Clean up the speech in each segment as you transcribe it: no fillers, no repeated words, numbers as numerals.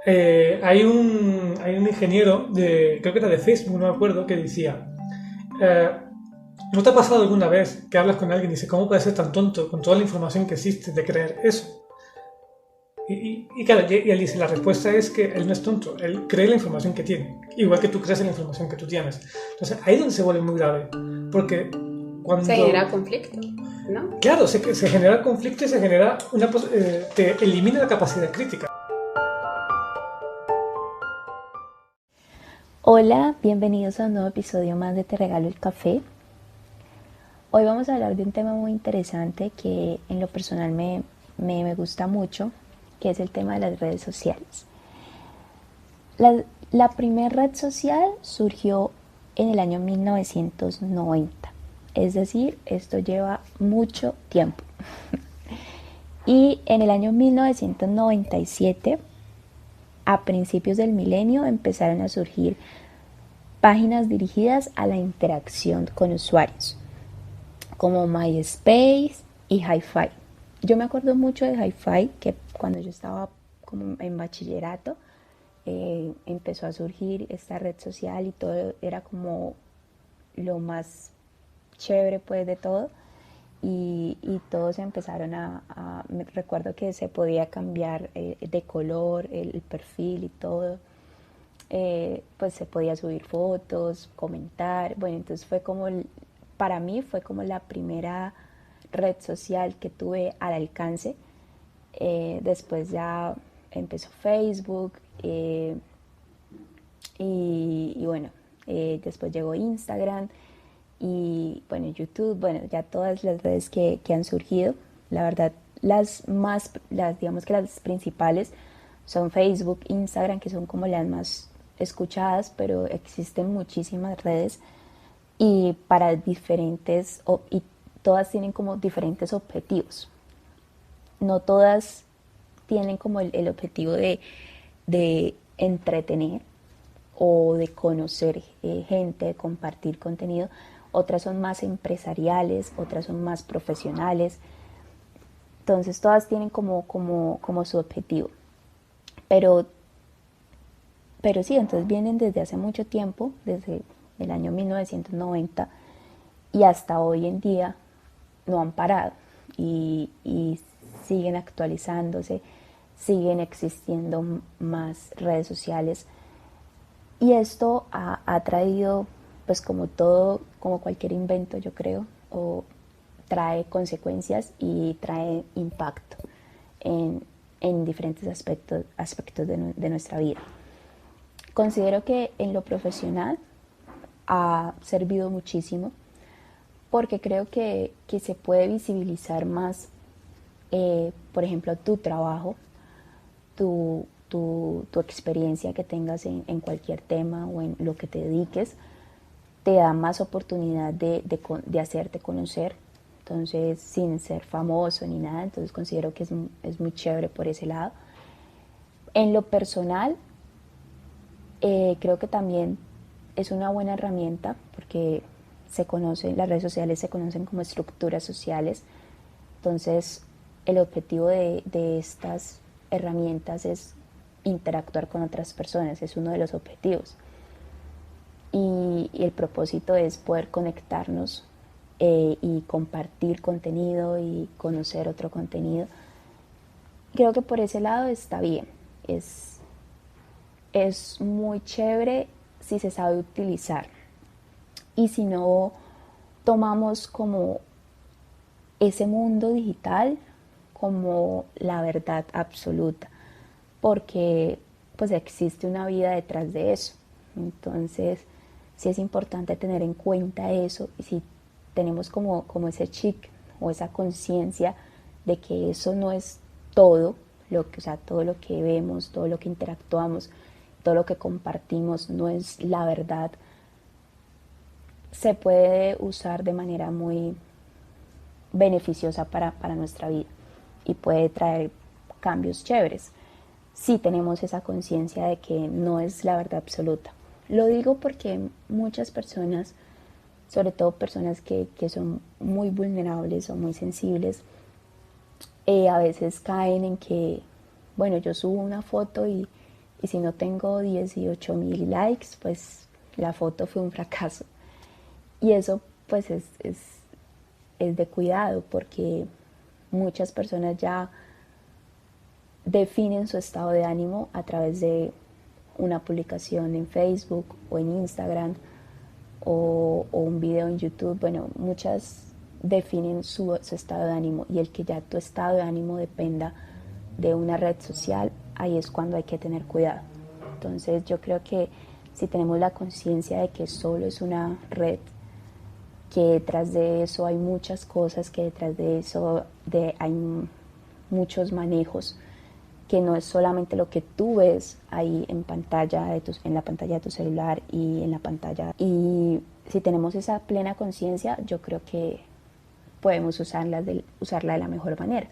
hay un ingeniero, creo que era de Facebook, no me acuerdo, que decía, eh, ¿no te ha pasado alguna vez que hablas con alguien y dices, ¿cómo puedes ser tan tonto con toda la información que existe de creer eso? Y claro, y él dice, la respuesta es que él no es tonto, él cree la información que tiene, igual que tú crees en la información que tú tienes. Entonces ahí es donde se vuelve muy grave, porque Se cuando, genera conflicto, ¿no? claro, se genera conflicto y se genera te elimina la capacidad crítica. Hola, bienvenidos a un nuevo episodio más de Te Regalo el Café. Hoy vamos a hablar de un tema muy interesante que en lo personal me gusta mucho, que es el tema de las redes sociales. La primera red social surgió en el año 1990, es decir, esto lleva mucho tiempo. Y en el año 1997, a principios del milenio, empezaron a surgir páginas dirigidas a la interacción con usuarios, como MySpace y Hi-Fi. Yo me acuerdo mucho de Hi-Fi, que cuando yo estaba como en bachillerato, empezó a surgir esta red social y todo era como lo más chévere pues de todo. Y todos empezaron me recuerdo que se podía cambiar de color el perfil y todo. Pues se podía subir fotos, comentar. Bueno, entonces para mí fue como la primera red social que tuve al alcance. Después ya empezó Facebook y bueno, después llegó Instagram y bueno, YouTube, bueno, ya todas las redes que han surgido. La verdad, digamos que las principales son Facebook, Instagram, que son como las más escuchadas, pero existen muchísimas redes y para y todas tienen como diferentes objetivos. No todas tienen como el objetivo de entretener o de conocer gente, de compartir contenido. Otras son más empresariales, otras son más profesionales. Entonces todas tienen como su objetivo. Pero, pero sí, entonces vienen desde hace mucho tiempo, desde el año 1990 y hasta hoy en día no han parado y siguen actualizándose, siguen existiendo más redes sociales. Y esto ha traído, pues como todo, como cualquier invento, yo creo, o trae consecuencias y trae impacto en diferentes aspectos de nuestra vida. Considero que en lo profesional ha servido muchísimo porque creo que se puede visibilizar más, por ejemplo, tu trabajo, tu experiencia que tengas en cualquier tema o en lo que te dediques, te da más oportunidad de hacerte conocer, entonces sin ser famoso ni nada, entonces considero que es muy chévere por ese lado. En lo personal, creo que también es una buena herramienta porque las redes sociales se conocen como estructuras sociales, entonces el objetivo de estas herramientas es interactuar con otras personas, es uno de los objetivos. Y el propósito es poder conectarnos y compartir contenido y conocer otro contenido. Creo que por ese lado está bien, es muy chévere si se sabe utilizar y si no tomamos como ese mundo digital como la verdad absoluta, porque pues existe una vida detrás de eso. Entonces sí es importante tener en cuenta eso y si tenemos como ese chic o esa conciencia de que eso no es todo o sea, todo lo que vemos, todo lo que interactuamos, todo lo que compartimos no es la verdad, se puede usar de manera muy beneficiosa para nuestra vida y puede traer cambios chéveres si tenemos esa conciencia de que no es la verdad absoluta. Lo digo porque muchas personas, sobre todo personas que son muy vulnerables o muy sensibles, a veces caen en que, bueno, yo subo una foto y Y si no tengo 18.000 likes, pues la foto fue un fracaso. Y eso pues es de cuidado, porque muchas personas ya definen su estado de ánimo a través de una publicación en Facebook o en Instagram o un video en YouTube. Bueno, muchas definen su estado de ánimo, y el que ya tu estado de ánimo dependa de una red social, ahí es cuando hay que tener cuidado. Entonces yo creo que si tenemos la conciencia de que solo es una red, que detrás de eso hay muchas cosas, que detrás de eso hay muchos manejos, que no es solamente lo que tú ves ahí en la pantalla de tu celular y en la pantalla. Y si tenemos esa plena conciencia, yo creo que podemos usarla de la mejor manera.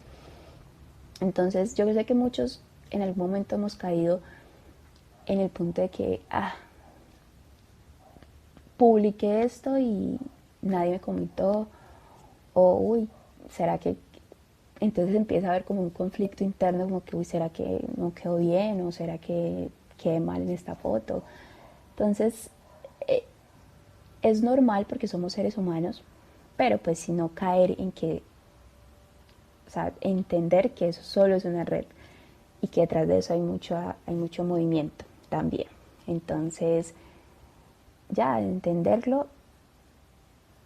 Entonces yo sé que muchos en algún momento hemos caído en el punto de que publiqué esto y nadie me comentó, o uy, ¿será que? Entonces empieza a haber como un conflicto interno, como que uy, ¿será que no quedó bien? ¿O será que quedé mal en esta foto? Entonces es normal porque somos seres humanos, pero pues si no caer en que, o sea, entender que eso solo es una red y que detrás de eso hay mucho movimiento también. Entonces ya entenderlo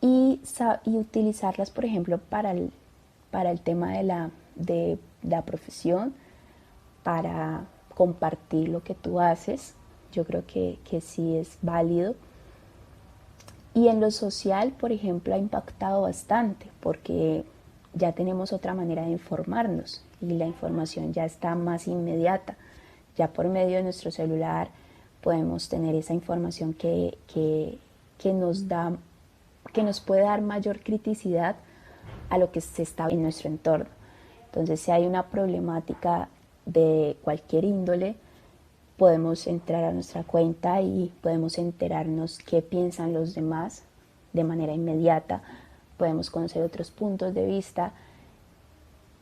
y utilizarlas, por ejemplo, para el tema de la profesión, para compartir lo que tú haces. Yo creo que sí es válido. Y en lo social, por ejemplo, ha impactado bastante, porque ya tenemos otra manera de informarnos y la información ya está más inmediata. Ya por medio de nuestro celular podemos tener esa información que nos puede dar mayor criticidad a lo que se está en nuestro entorno. Entonces, si hay una problemática de cualquier índole, podemos entrar a nuestra cuenta y podemos enterarnos qué piensan los demás de manera inmediata, podemos conocer otros puntos de vista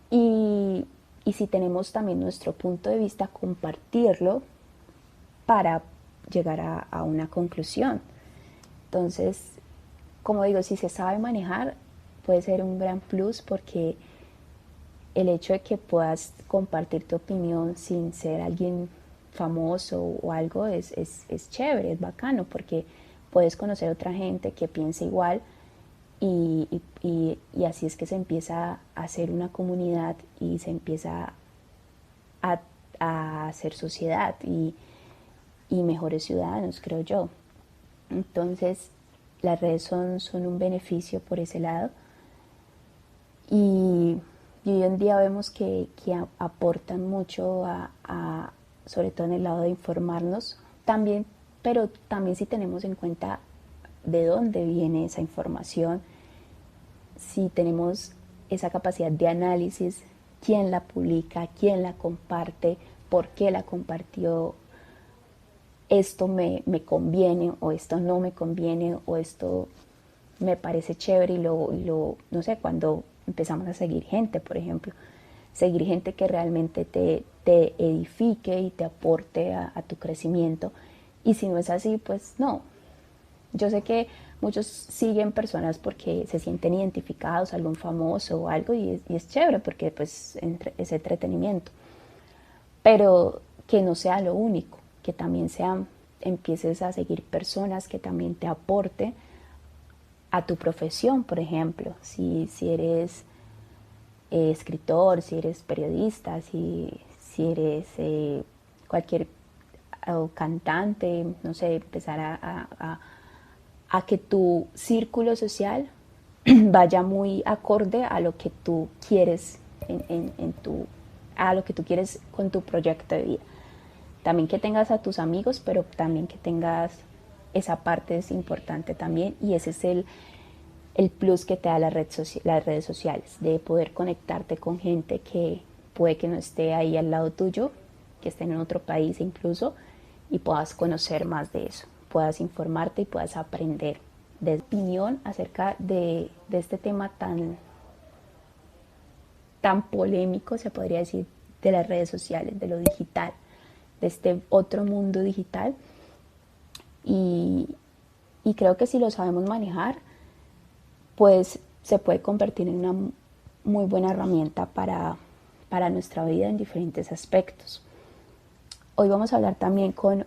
y si tenemos también nuestro punto de vista, compartirlo para llegar a una conclusión. Entonces, como digo, si se sabe manejar, puede ser un gran plus, porque el hecho de que puedas compartir tu opinión sin ser alguien famoso o algo es chévere, es bacano, porque puedes conocer a otra gente que piensa igual y así es que se empieza a hacer una comunidad y se empieza a hacer sociedad y mejores ciudadanos, creo yo. Entonces, las redes son un beneficio por ese lado, y hoy en día vemos que aportan mucho sobre todo en el lado de informarnos también, pero también si tenemos en cuenta de dónde viene esa información, si tenemos esa capacidad de análisis, quién la publica, quién la comparte, por qué la compartió, esto me conviene o esto no me conviene o esto me parece chévere, y no sé, cuando empezamos a seguir gente, por ejemplo, seguir gente que realmente te edifique y te aporte a tu crecimiento. Y si no es así, pues no. Yo sé que muchos siguen personas porque se sienten identificados, algún famoso o algo, y es chévere porque pues es entretenimiento. Pero que no sea lo único, que también empieces a seguir personas que también te aporten a tu profesión. Por ejemplo, si eres escritor, si eres periodista, si eres cualquier cantante, no sé, empezar a que tu círculo social vaya muy acorde a lo que tú quieres a lo que tú quieres con tu proyecto de vida. También que tengas a tus amigos, pero también que tengas esa parte, es importante también, y ese es el plus que te da las redes sociales, de poder conectarte con gente que puede que no esté ahí al lado tuyo, que esté en otro país incluso, y puedas conocer más de eso, puedas informarte y puedas aprender de opinión acerca de este tema tan polémico, se podría decir, de las redes sociales, de lo digital. de este otro mundo digital. Y creo que si lo sabemos manejar, pues se puede convertir en una muy buena herramienta para nuestra vida en diferentes aspectos. Hoy vamos a hablar también con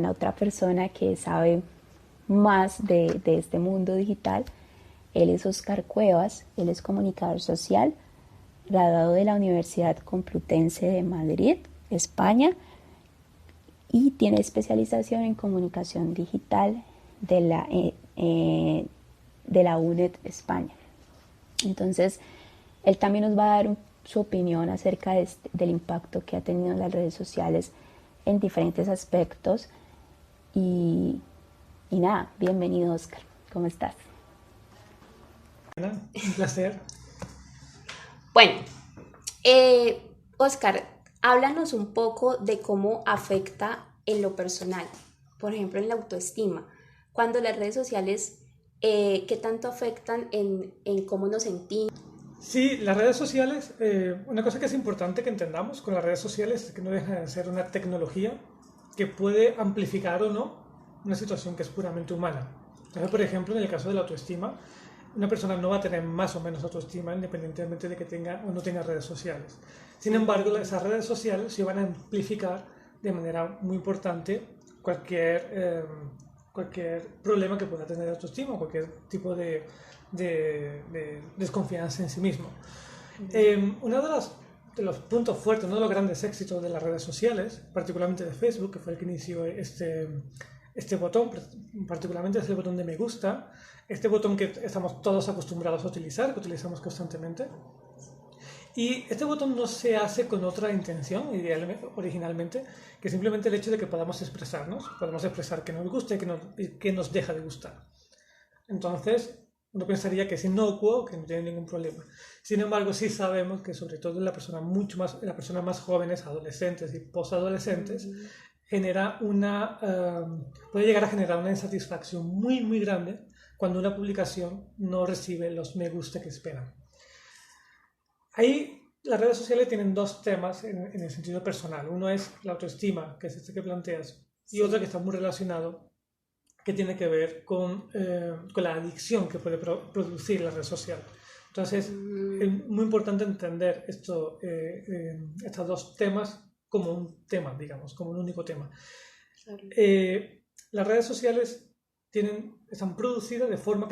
otra persona que sabe más de este mundo digital. Él es Óscar Cuevas, él es comunicador social, graduado de la Universidad Complutense de Madrid, España, y tiene especialización en comunicación digital de la UNED España. Entonces, él también nos va a dar su opinión acerca del impacto que ha tenido las redes sociales en diferentes aspectos. Y nada, bienvenido, Óscar. ¿Cómo estás? Un placer. Bueno, Óscar, háblanos un poco de cómo afecta en lo personal, por ejemplo, en la autoestima, cuando las redes sociales, ¿qué tanto afectan en cómo nos sentimos? Sí, las redes sociales, una cosa que es importante que entendamos con las redes sociales es que no deja de ser una tecnología que puede amplificar o no una situación que es puramente humana. Entonces, por ejemplo, en el caso de la autoestima, una persona no va a tener más o menos autoestima independientemente de que tenga o no tenga redes sociales. Sin embargo, esas redes sociales sí van a amplificar de manera muy importante cualquier problema que pueda tener de autoestima, cualquier tipo de desconfianza en sí mismo. Uno de los puntos fuertes, uno de los grandes éxitos de las redes sociales, particularmente de Facebook, que fue el que inició este botón, particularmente es el botón de me gusta, este botón que estamos todos acostumbrados a utilizar, que utilizamos constantemente. Y este botón no se hace con otra intención, originalmente, que simplemente el hecho de que podamos expresar qué nos gusta y qué nos deja de gustar. Entonces, uno pensaría que es inocuo, que no tiene ningún problema. Sin embargo, sí sabemos que sobre todo en las personas más jóvenes, adolescentes y posadolescentes, puede llegar a generar una insatisfacción muy, muy grande cuando una publicación no recibe los me gusta que esperan. Ahí las redes sociales tienen dos temas en el sentido personal. Uno es la autoestima, que es este que planteas, y otro que está muy relacionado, que tiene que ver con la adicción que puede producir la red social. Entonces, es muy importante entender estos dos temas como un tema, digamos, como un único tema. Claro. Las redes sociales están producidas de forma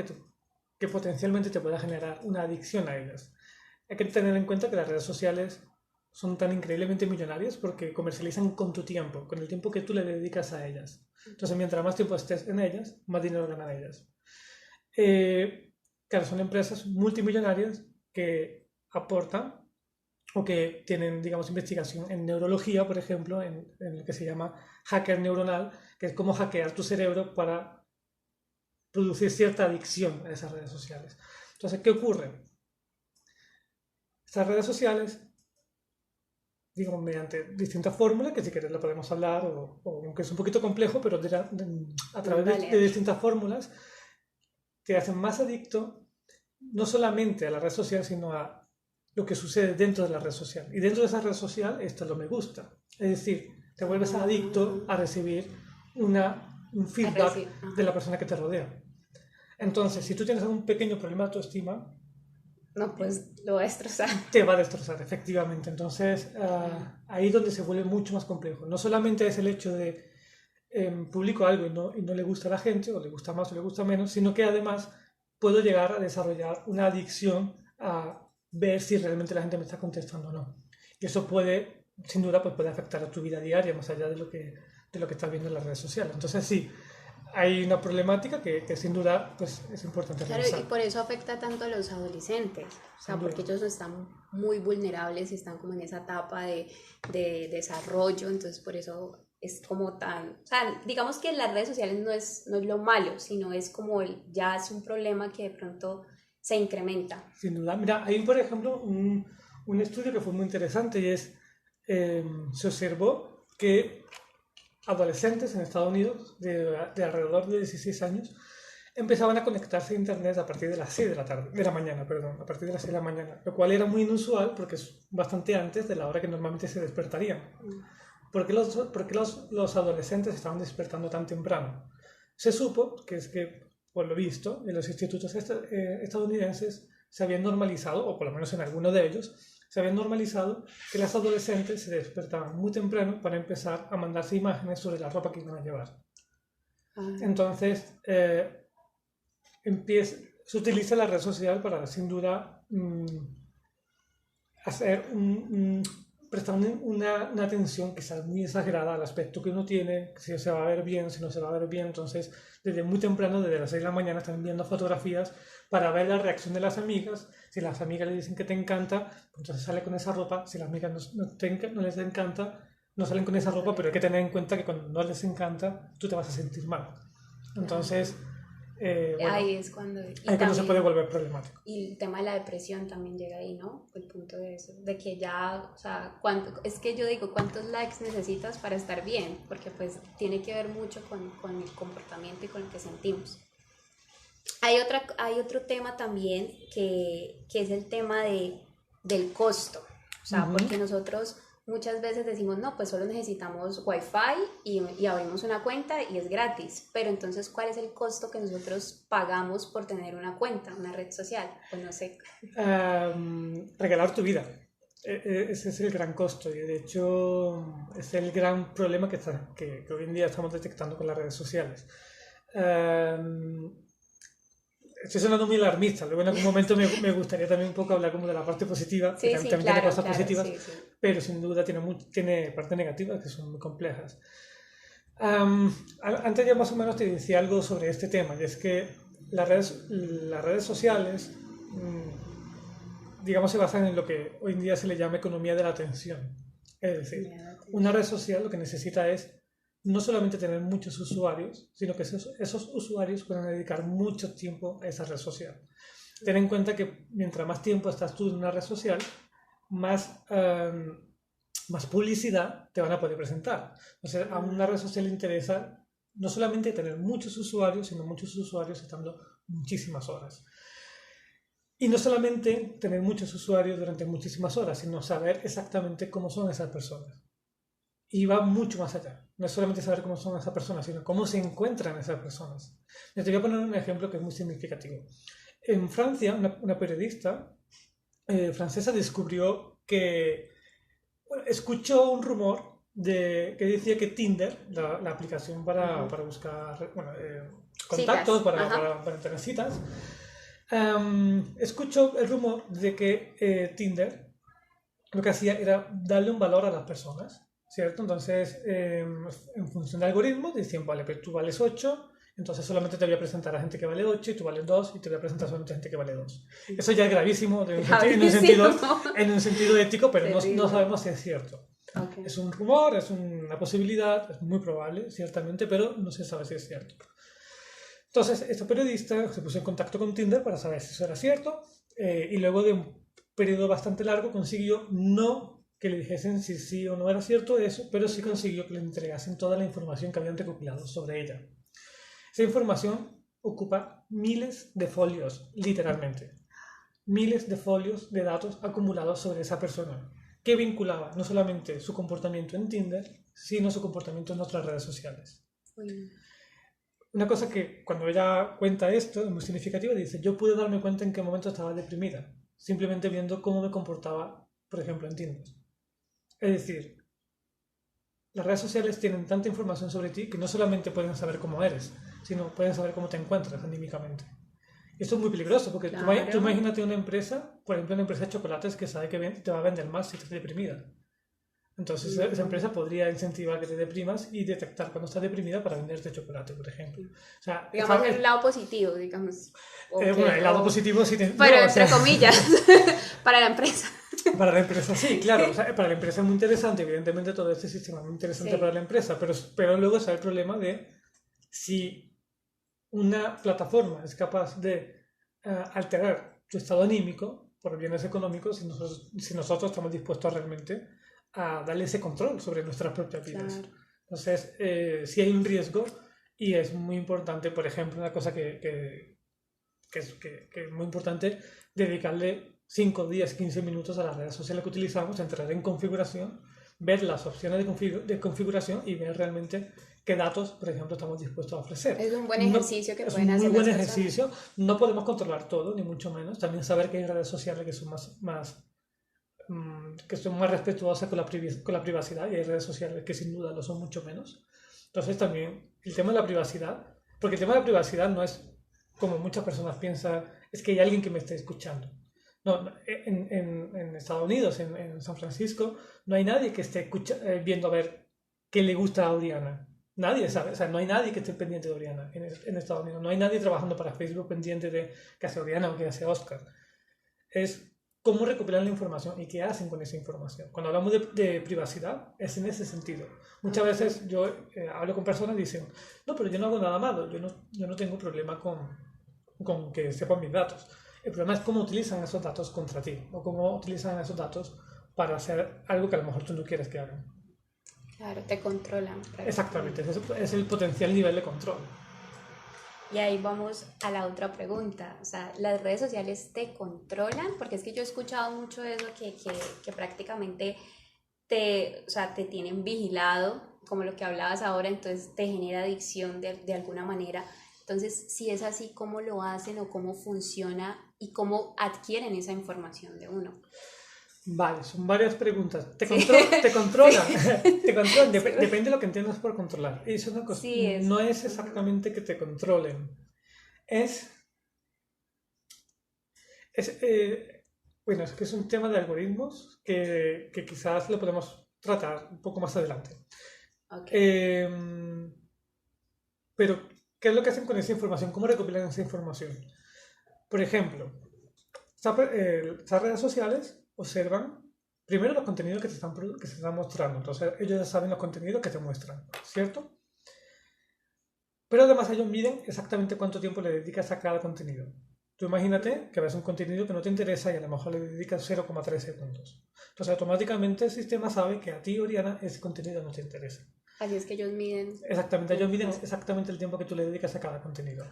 que potencialmente te pueda generar una adicción a ellas. Hay que tener en cuenta que las redes sociales son tan increíblemente millonarias porque comercializan con tu tiempo, con el tiempo que tú le dedicas a ellas. Entonces, mientras más tiempo estés en ellas, más dinero ganan ellas. Claro, son empresas multimillonarias que aportan o que tienen, digamos, investigación en neurología, por ejemplo, en lo que se llama hacker neuronal, que es cómo hackear tu cerebro para producir cierta adicción a esas redes sociales. Entonces, ¿qué ocurre? Estas redes sociales, digamos, mediante distintas fórmulas, que si quieres lo podemos hablar, o aunque es un poquito complejo, pero a través de distintas fórmulas, te hacen más adicto no solamente a la red social, sino a lo que sucede dentro de la red social. Y dentro de esa red social está lo me gusta. Es decir, te vuelves adicto a recibir un feedback de la persona que te rodea. Entonces, si tú tienes algún pequeño problema de autoestima, no, pues lo va a destrozar. Te va a destrozar, efectivamente. Entonces, ahí es donde se vuelve mucho más complejo. No solamente es el hecho de publico algo y no le gusta a la gente, o le gusta más o le gusta menos, sino que además puedo llegar a desarrollar una adicción a ver si realmente la gente me está contestando o no. Y eso puede, sin duda, pues puede afectar a tu vida diaria, más allá de lo que estás viendo en las redes sociales. Entonces, sí, hay una problemática que sin duda pues, es importante revisar. Claro, y por eso afecta tanto a los adolescentes, o sea, porque ellos están muy vulnerables y están como en esa etapa de desarrollo, entonces por eso es como tan, o sea, digamos que las redes sociales no es lo malo, sino es como ya es un problema que de pronto se incrementa. Sin duda, mira, hay por ejemplo un estudio que fue muy interesante y se observó que adolescentes en Estados Unidos de alrededor de 16 años empezaban a conectarse a internet a partir de las 6 de la mañana, a partir de las 6 de la mañana, lo cual era muy inusual porque es bastante antes de la hora que normalmente se despertarían. ¿Por qué los adolescentes estaban despertando tan temprano? Se supo que es que, por lo visto, en los institutos estadounidenses se habían normalizado, o por lo menos en alguno de ellos, se habían normalizado que las adolescentes se despertaban muy temprano para empezar a mandarse imágenes sobre la ropa que iban a llevar. Entonces, se utiliza la red social para, sin duda, prestar una atención quizás muy exagerada al aspecto que uno tiene, si se va a ver bien, si no se va a ver bien. Entonces, desde muy temprano, desde las 6 de la mañana, están viendo fotografías para ver la reacción de las amigas. Si las amigas le dicen que te encanta, pues entonces sale con esa ropa. Si las amigas no les encanta, no salen con esa ropa, pero hay que tener en cuenta que cuando no les encanta, tú te vas a sentir mal. Entonces, bueno, ahí es cuando... ahí cuando se puede volver problemático. Y el tema de la depresión también llega ahí, ¿no? El punto de eso, de que ya, o sea, es que yo digo, ¿cuántos likes necesitas para estar bien? Porque pues tiene que ver mucho con el comportamiento y con lo que sentimos. Hay otro tema también que es el tema del costo, o sea, porque nosotros muchas veces decimos, no, pues solo necesitamos Wi-Fi y abrimos una cuenta y es gratis, pero entonces, ¿cuál es el costo que nosotros pagamos por tener una cuenta, una red social? Pues no sé. Regalar tu vida. Ese es el gran costo y de hecho es el gran problema que hoy en día estamos detectando con las redes sociales. Estoy sonando muy alarmista, luego en algún momento me gustaría también un poco hablar como de la parte positiva, que también tiene cosas positivas, pero sin duda tiene partes negativas que son muy complejas. Antes ya más o menos te decía algo sobre este tema, y es que las redes sociales, digamos, se basan en lo que hoy en día se le llama economía de la atención. Es decir, una red social lo que necesita es no solamente tener muchos usuarios, sino que esos usuarios puedan dedicar mucho tiempo a esa red social. Ten en cuenta que mientras más tiempo estás tú en una red social, más publicidad te van a poder presentar. O sea, a una red social le interesa no solamente tener muchos usuarios, sino muchos usuarios estando muchísimas horas. Y no solamente tener muchos usuarios durante muchísimas horas, sino saber exactamente cómo son esas personas. Y va mucho más allá. No es solamente saber cómo son esas personas, sino cómo se encuentran esas personas. Te voy a poner un ejemplo que es muy significativo. En Francia, una periodista francesa descubrió que escuchó un rumor que decía que Tinder, la aplicación para buscar contactos, para tener citas, escuchó el rumor de que Tinder lo que hacía era darle un valor a las personas. ¿Cierto? Entonces, en función del algoritmo, decían, vale, pero tú vales 8, entonces solamente te voy a presentar a gente que vale 8 y tú vales 2 y te voy a presentar solamente a gente que vale 2. Eso ya es gravísimo en un sentido ético, pero no sabemos si es cierto. Okay. Es un rumor, es una posibilidad, es muy probable, ciertamente, pero no se sabe si es cierto. Entonces, esta periodista se puso en contacto con Tinder para saber si eso era cierto y luego de un periodo bastante largo consiguió no que le dijesen si sí o no era cierto eso, pero sí consiguió que le entregasen toda la información que habían recopilado sobre ella. Esa información ocupa miles de folios, literalmente. Miles de folios de datos acumulados sobre esa persona, que vinculaba no solamente su comportamiento en Tinder, sino su comportamiento en otras redes sociales. Una cosa que cuando ella cuenta esto es muy significativa, dice, yo pude darme cuenta en qué momento estaba deprimida, simplemente viendo cómo me comportaba, por ejemplo, en Tinder. Es decir, las redes sociales tienen tanta información sobre ti que no solamente pueden saber cómo eres, sino pueden saber cómo te encuentras anímicamente. Y esto es muy peligroso, porque tú imagínate una empresa, por ejemplo una empresa de chocolates que sabe que te va a vender más si estás deprimida. Entonces esa empresa podría incentivar que te deprimas y detectar cuando estás deprimida para venderte chocolate, por ejemplo. O sea, digamos el lado positivo, digamos. Bueno, el lado positivo sí te... Pero entre comillas, para la empresa. Para la empresa sí, claro. O sea, para la empresa es muy interesante, evidentemente todo este sistema es muy interesante para la empresa, pero luego está el problema de si una plataforma es capaz de alterar tu estado anímico por bienes económicos, si nosotros estamos dispuestos realmente a darle ese control sobre nuestras propias vidas. Claro. Entonces, sí hay un riesgo y es muy importante, por ejemplo, una cosa que es muy importante, dedicarle 5, 10, 15 minutos a las redes sociales que utilizamos, entrar en configuración ver las opciones de configuración y ver realmente qué datos, por ejemplo, estamos dispuestos a ofrecer. Es un buen ejercicio que es pueden un muy hacer buen las personas. ejercicio. No podemos controlar todo, ni mucho menos. También saber que hay redes sociales que son que son más respetuosas con la privacidad, y hay redes sociales que sin duda lo son mucho menos. Entonces también el tema de la privacidad, porque el tema de la privacidad no es como muchas personas piensan, es que hay alguien que me está escuchando. No, en Estados Unidos, en San Francisco, no hay nadie que esté viendo a ver qué le gusta a Oriana. Nadie sabe, o sea, no hay nadie que esté pendiente de Oriana en Estados Unidos. No hay nadie trabajando para Facebook pendiente de qué hace Oriana o qué hace Oscar. Es cómo recopilan la información y qué hacen con esa información. Cuando hablamos de privacidad, es en ese sentido. Muchas veces yo hablo con personas y dicen, no, pero yo no hago nada malo, yo no tengo problema con que sepan mis datos. El problema es cómo utilizan esos datos contra ti, o cómo utilizan esos datos para hacer algo que a lo mejor tú no quieres que hagan. Claro, te controlan. Exactamente, ese es el potencial nivel de control. Y ahí vamos a la otra pregunta, o sea, ¿las redes sociales te controlan? Porque es que yo he escuchado mucho eso, que prácticamente o sea, te tienen vigilado, como lo que hablabas ahora, entonces te genera adicción de alguna manera. Entonces, si es así, ¿cómo lo hacen o cómo funciona y cómo adquieren esa información de uno? Vale, son varias preguntas. ¿Te Sí. controlan? Sí. Te controlan. Depende de lo que entiendas por controlar. Y eso es una cosa. Sí, No es exactamente que te controlen. Es bueno, es que es un tema de algoritmos que quizás lo podemos tratar un poco más adelante. Okay. Pero, ¿qué es lo que hacen con esa información? ¿Cómo recopilan esa información? Por ejemplo, estas redes sociales observan primero los contenidos que se están mostrando. Entonces, ellos ya saben los contenidos que te muestran, ¿cierto? Pero además ellos miden exactamente cuánto tiempo le dedicas a cada contenido. Tú imagínate que ves un contenido que no te interesa y a lo mejor le dedicas 0,3 segundos. Entonces automáticamente el sistema sabe que a ti, Oriana, ese contenido no te interesa. Así es que ellos miden. Exactamente, ellos miden exactamente el tiempo que tú le dedicas a cada contenido.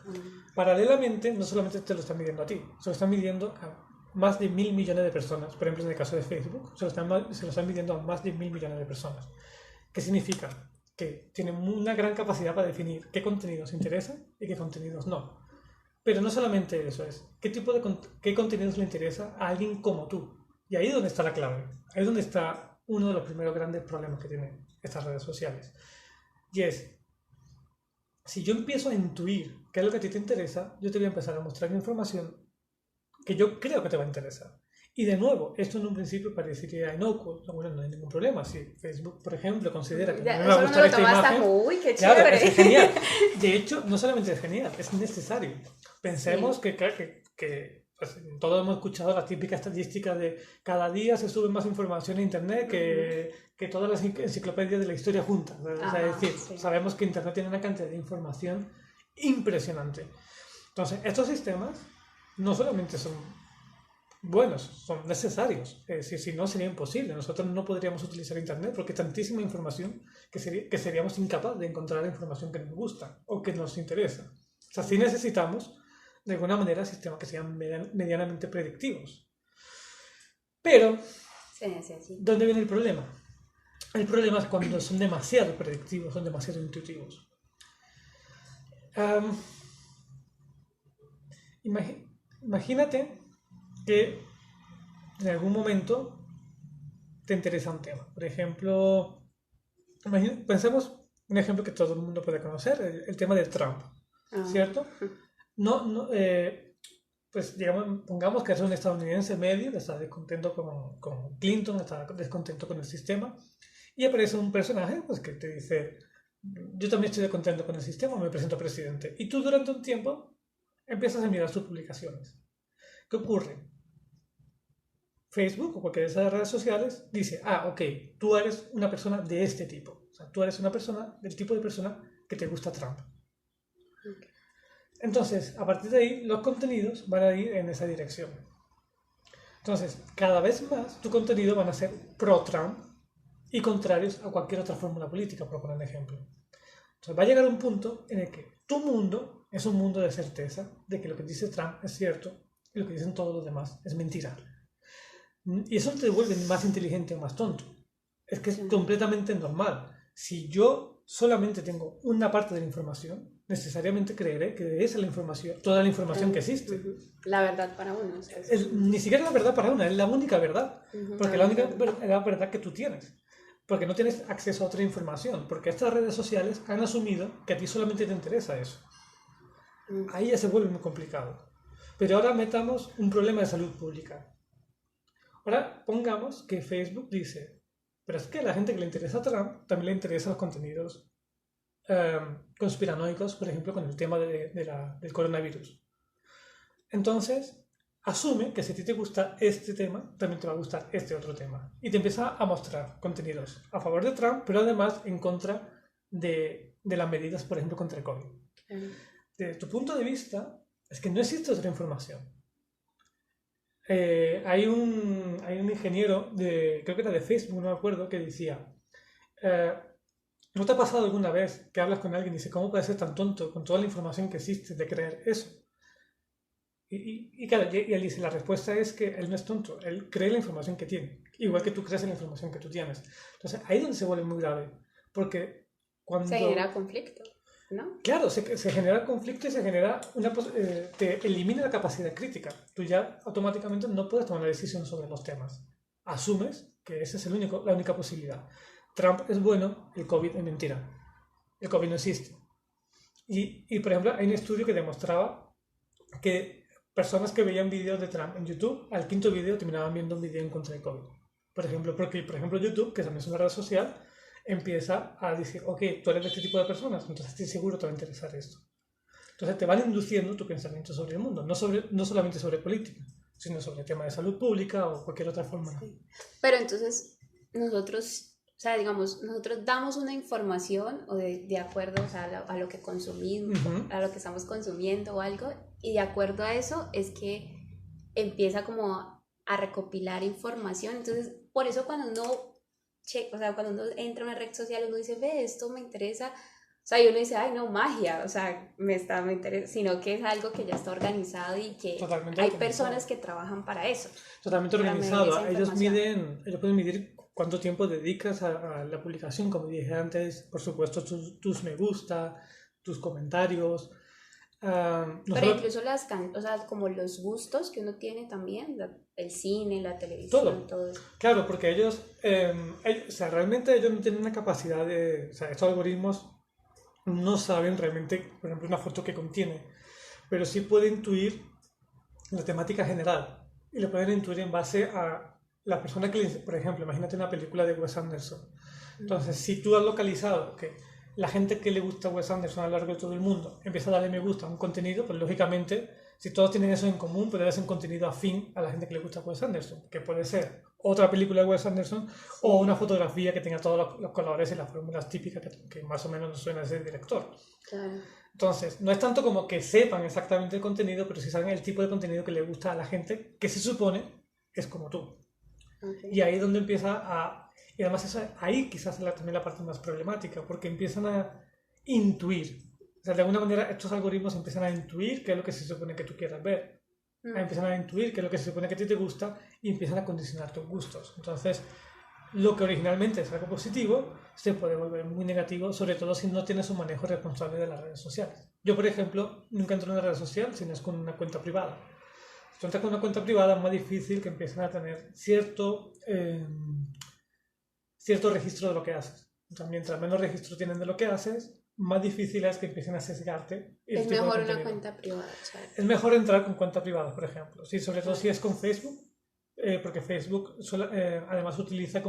Paralelamente, no solamente te lo están midiendo a ti, se lo están midiendo a más de 1.000 millones de personas. Por ejemplo, en el caso de Facebook, se lo están midiendo a más de 1.000 millones de personas. ¿Qué significa? Que tienen una gran capacidad para definir qué contenidos interesan y qué contenidos no. Pero no solamente eso es, qué contenidos le interesa a alguien como tú. Y ahí es donde está la clave, ahí es donde está uno de los primeros grandes problemas que tienen estas redes sociales. Y es, si yo empiezo a intuir qué es lo que a ti te interesa, yo te voy a empezar a mostrar información que yo creo que te va a interesar. Y de nuevo, esto en un principio parecería inocuo, bueno, no hay ningún problema. Si Facebook, por ejemplo, considera que no me va a gustar esta imagen, uy, qué claro, chévere. es genial. De hecho, no solamente es genial, es necesario. Pensemos Sí. que pues, todos hemos escuchado la típica estadística de cada día se sube más información a Internet que todas las enciclopedias de la historia juntas. O sea, es decir, Sí. sabemos que Internet tiene una cantidad de información impresionante. Entonces, estos sistemas no solamente son buenos, son necesarios. Es decir, si no sería imposible. Nosotros no podríamos utilizar Internet porque hay tantísima información que seríamos incapaces de encontrar la información que nos gusta o que nos interesa. O sea, sí necesitamos, de alguna manera, sistemas que sean medianamente predictivos. Pero, Se necesita. ¿dónde viene el problema? El problema es cuando son demasiado predictivos, son demasiado intuitivos. Imagínate que en algún momento te interesa un tema. Por ejemplo, pensemos un ejemplo que todo el mundo puede conocer, el tema de Trump, ¿cierto? Pues digamos, pongamos que es un estadounidense medio que está descontento con Clinton, está descontento con el sistema, y aparece un personaje pues, que te dice, yo también estoy descontento con el sistema, me presento presidente. Y tú durante un tiempo empiezas a mirar sus publicaciones. ¿Qué ocurre? Facebook o cualquiera de esas redes sociales dice, ok, tú eres una persona de este tipo. O sea, tú eres una persona del tipo de persona que te gusta Trump. Okay. Entonces, a partir de ahí, los contenidos van a ir en esa dirección. Entonces, cada vez más tu contenido van a ser pro-Trump y contrarios a cualquier otra fórmula política, por poner un ejemplo. Entonces, va a llegar un punto en el que tu mundo es un mundo de certeza de que lo que dice Trump es cierto y lo que dicen todos los demás es mentira. Y eso te vuelve más inteligente o más tonto. Es que es Sí. completamente normal. Si yo solamente tengo una parte de la información, necesariamente creeré que esa es la información, toda la información que existe. Ujú. La verdad para uno. O sea, Ni siquiera es la verdad para una, es la única verdad. Ujú, Porque la la única única verdad. la verdad que tú tienes. Porque no tienes acceso a otra información. Porque estas redes sociales han asumido que a ti solamente te interesa eso. Ahí ya se vuelve muy complicado. Pero ahora metamos un problema de salud pública. Ahora pongamos que Facebook dice, pero es que a la gente que le interesa a Trump también le interesan los contenidos conspiranoicos, por ejemplo, con el tema del coronavirus. Entonces, asume que si a ti te gusta este tema, también te va a gustar este otro tema. Y te empieza a mostrar contenidos a favor de Trump, pero además en contra de las medidas, por ejemplo, contra el COVID. Desde tu punto de vista, es que no existe otra información. Hay un ingeniero, creo que era de Facebook, no me acuerdo, que decía, ¿no te ha pasado alguna vez que hablas con alguien y dices, ¿cómo puedes ser tan tonto con toda la información que existe de creer eso? Y claro, y él dice, la respuesta es que él no es tonto, él cree la información que tiene, igual que tú crees en la información que tú tienes. Entonces, ahí es donde se vuelve muy grave, porque cuando... Se genera conflicto, ¿no? Claro, se genera conflicto y se genera te elimina la capacidad crítica. Tú ya automáticamente no puedes tomar una decisión sobre los temas. Asumes que esa es la única posibilidad. Trump es bueno, el COVID es mentira. El COVID no existe. Por ejemplo, hay un estudio que demostraba que personas que veían vídeos de Trump en YouTube, al quinto vídeo terminaban viendo un vídeo en contra del COVID. Por ejemplo, porque YouTube, que también es una red social, empieza a decir, ok, tú eres de este tipo de personas, entonces estoy seguro te va a interesar esto. Entonces te van induciendo tu pensamiento sobre el mundo, no solamente sobre política, sino sobre el tema de salud pública o cualquier otra forma. Sí. Pero entonces nosotros, o sea, digamos, nosotros damos una información o de acuerdo, o sea, a lo que consumimos, a lo que estamos consumiendo o algo, y de acuerdo a eso es que empieza como a recopilar información. Entonces, por eso cuando uno, o sea, cuando uno entra a una red social, uno dice, ve, esto me interesa. O sea, y uno dice, ay, no, magia, o sea, me interesa, sino que es algo que ya está organizado y que Totalmente hay organizado. personas que trabajan para eso. Totalmente Para medir organizado. esa Ellos información. pueden medir cuánto tiempo dedicas a la publicación, como dije antes, por supuesto tus me gusta, tus comentarios. No Pero solo- incluso o sea, como los gustos que uno tiene también, el cine, la televisión, Todo. todo eso. Claro, porque o sea, realmente ellos no tienen una capacidad o sea, estos algoritmos no saben realmente, por ejemplo, una foto que contiene, pero sí puede intuir la temática general y lo pueden intuir en base a la persona por ejemplo, imagínate una película de Wes Anderson. Entonces, si tú has localizado que la gente que le gusta a Wes Anderson a lo largo de todo el mundo empieza a darle me gusta a un contenido, pues lógicamente, si todos tienen eso en común, pues debe ser un contenido afín a la gente que le gusta a Wes Anderson, que puede ser otra película de Wes Anderson o una fotografía que tenga todos los colores y las fórmulas típicas que más o menos nos suena ese director. Claro. Entonces, no es tanto como que sepan exactamente el contenido, pero sí saben el tipo de contenido que le gusta a la gente que se supone es como tú. Okay. Y ahí es donde empieza a... Y además ahí quizás es también la parte más problemática, porque empiezan a intuir. O sea, de alguna manera estos algoritmos empiezan a intuir qué es lo que se supone que tú quieras ver. Empiezan a intuir qué es lo que se supone que a ti te gusta y empiezan a condicionar tus gustos. Entonces, lo que originalmente es algo positivo se puede volver muy negativo, sobre todo si no tienes un manejo responsable de las redes sociales. Yo, por ejemplo, nunca entro en una red social si no es con una cuenta privada. Si tú entras con una cuenta privada es más difícil que empiecen a tener cierto registro de lo que haces. Entonces, mientras menos registro tienen de lo que haces, más difícil es que empiecen a sesgarte. Es mejor una cuenta privada. Es mejor entrar con cuenta privada, por ejemplo. Sí, sobre todo si es con Facebook, porque Facebook además utiliza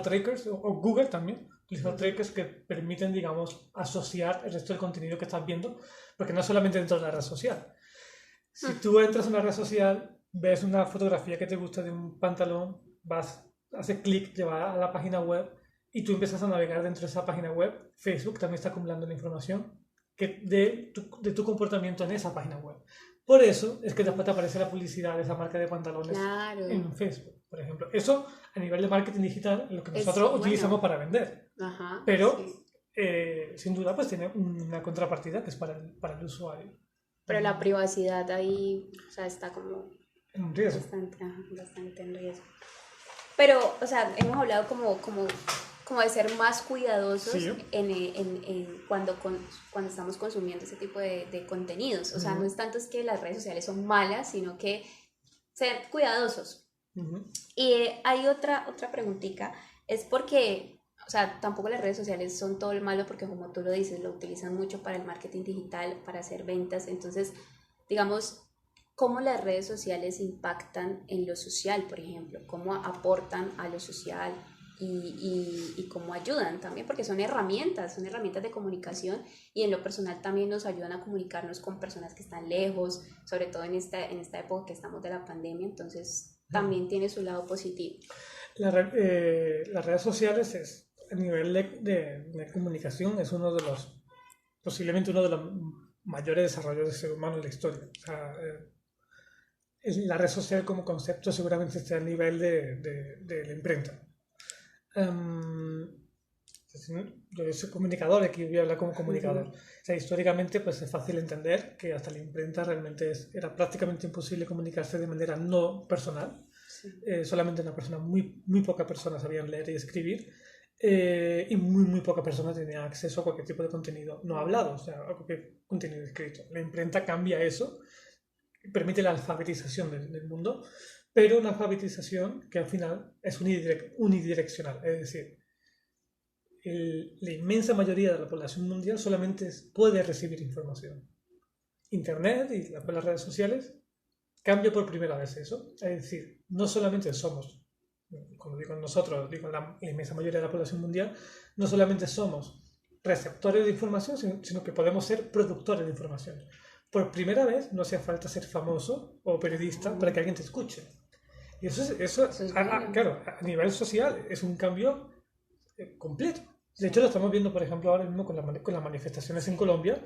trackers, o Google también, utiliza trackers que permiten, digamos, asociar el resto del contenido que estás viendo, porque no solamente dentro de la red social. Si tú entras en una red social, ves una fotografía que te gusta de un pantalón, haces clic, te va a la página web y tú empiezas a navegar dentro de esa página web. Facebook también está acumulando la información de tu comportamiento en esa página web. Por eso es que después te aparece la publicidad de esa marca de pantalones en Facebook, por ejemplo. Eso a nivel de marketing digital es lo que nosotros utilizamos para vender. Ajá, pero sin duda pues tiene una contrapartida que es para el usuario. Pero la privacidad ahí, o sea, está como en riesgo. bastante en riesgo. Pero, o sea, hemos hablado como de ser más cuidadosos Sí. cuando estamos consumiendo ese tipo de contenidos. O sea, no es tanto es que las redes sociales son malas, sino que ser cuidadosos. Y hay otra preguntita, es porque, o sea, tampoco las redes sociales son todo el malo, porque como tú lo dices, lo utilizan mucho para el marketing digital, para hacer ventas. Entonces, digamos, ¿cómo las redes sociales impactan en lo social, por ejemplo? ¿Cómo aportan a lo social? Y cómo ayudan también, porque son herramientas de comunicación, y en lo personal también nos ayudan a comunicarnos con personas que están lejos, sobre todo en esta época que estamos de la pandemia. Entonces también tiene su lado positivo. Las redes sociales a nivel de comunicación es posiblemente uno de los mayores desarrollos del ser humano en la historia. O sea, la red social como concepto seguramente está a nivel de la imprenta. Yo soy comunicador, aquí voy a hablar como comunicador. O sea, históricamente pues es fácil entender que hasta la imprenta realmente era prácticamente imposible comunicarse de manera no personal. Solamente muy pocas personas sabían leer y escribir, y muy pocas personas tenían acceso a cualquier tipo de contenido no hablado, o sea, a cualquier contenido escrito. La imprenta cambia eso, permite la alfabetización del mundo, pero una alfabetización que al final es unidireccional, es decir, la inmensa mayoría de la población mundial solamente puede recibir información. Internet y las redes sociales cambia por primera vez eso, es decir, no solamente somos, como digo nosotros, digo la inmensa mayoría de la población mundial, no solamente somos receptores de información, sino que podemos ser productores de información. Por primera vez no hacía falta ser famoso o periodista para que alguien te escuche. Y eso claro, a nivel social es un cambio completo. De hecho, lo estamos viendo, por ejemplo, ahora mismo con las manifestaciones en Colombia.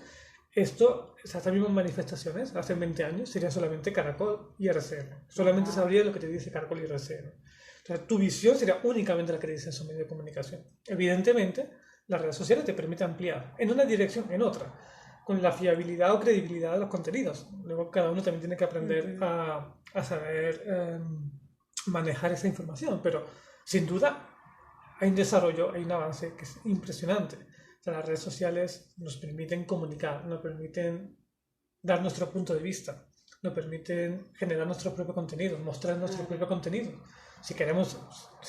Estas mismas manifestaciones, hace 20 años, sería solamente Caracol y RCN. Solamente sabría lo que te dice Caracol y RCN. O sea, tu visión sería únicamente la que te dicen esos medios de comunicación. Evidentemente, las redes sociales te permiten ampliar en una dirección, en otra, con la fiabilidad o credibilidad de los contenidos. Luego, cada uno también tiene que aprender a saber manejar esa información, pero sin duda hay un desarrollo, hay un avance que es impresionante. O sea, las redes sociales nos permiten comunicar, nos permiten dar nuestro punto de vista, nos permiten generar nuestro propio contenido, mostrar nuestro propio contenido. Si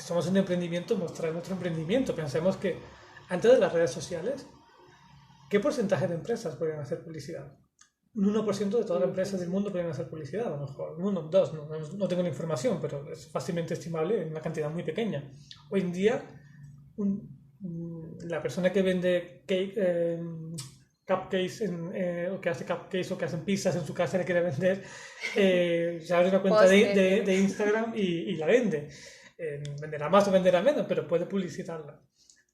somos un emprendimiento, mostrar nuestro emprendimiento. Pensemos que antes de las redes sociales, ¿qué porcentaje de empresas pueden hacer publicidad? Un 1% de todas las empresas del mundo pueden hacer publicidad, a lo mejor, 1, 2, no tengo la información, pero es fácilmente estimable en una cantidad muy pequeña. Hoy en día, la persona que vende cupcakes o que hace cupcakes o que hacen pizzas en su casa, le quiere vender, se abre una cuenta de Instagram y la vende. Venderá más o venderá menos, pero puede publicitarla.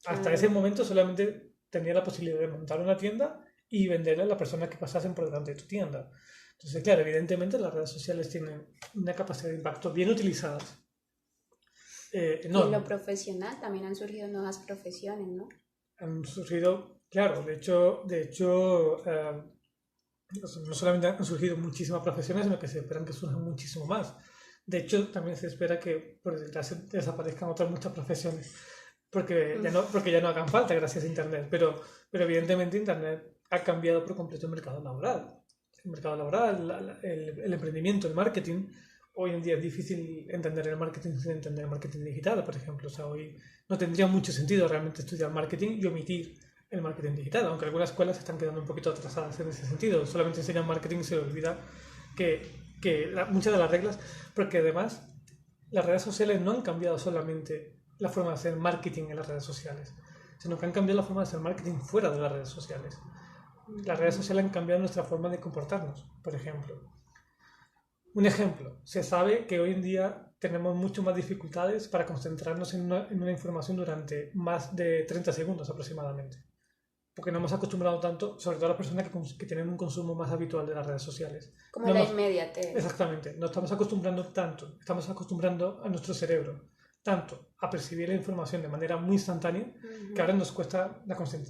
Hasta ese momento solamente tenía la posibilidad de montar una tienda y venderle a las personas que pasasen por delante de tu tienda. Entonces, claro, evidentemente las redes sociales tienen una capacidad de impacto bien utilizadas. Y en lo profesional también han surgido nuevas profesiones, ¿no? Han surgido, claro, de hecho no solamente han surgido muchísimas profesiones, sino que se esperan que surjan muchísimo más. De hecho, también se espera que, por desgracia, desaparezcan otras muchas profesiones, porque ya no hagan falta gracias a Internet. Pero evidentemente Internet ha cambiado por completo el mercado laboral. El mercado laboral, el emprendimiento, el marketing. Hoy en día es difícil entender el marketing sin entender el marketing digital, por ejemplo. O sea, hoy no tendría mucho sentido realmente estudiar marketing y omitir el marketing digital, aunque algunas escuelas están quedando un poquito atrasadas en ese sentido. Solamente enseñan marketing y se olvida muchas de las reglas, porque además las redes sociales no han cambiado solamente la forma de hacer marketing en las redes sociales, sino que han cambiado la forma de hacer marketing fuera de las redes sociales. Las redes sociales han cambiado nuestra forma de comportarnos, por ejemplo. Un ejemplo, se sabe que hoy en día tenemos mucho más dificultades para concentrarnos en una información durante más de 30 segundos aproximadamente. Porque no hemos acostumbrado tanto, sobre todo las personas que tienen un consumo más habitual de las redes sociales. Como la inmediatez. Exactamente, nos estamos acostumbrando a nuestro cerebro tanto a percibir la información de manera muy instantánea, que ahora nos cuesta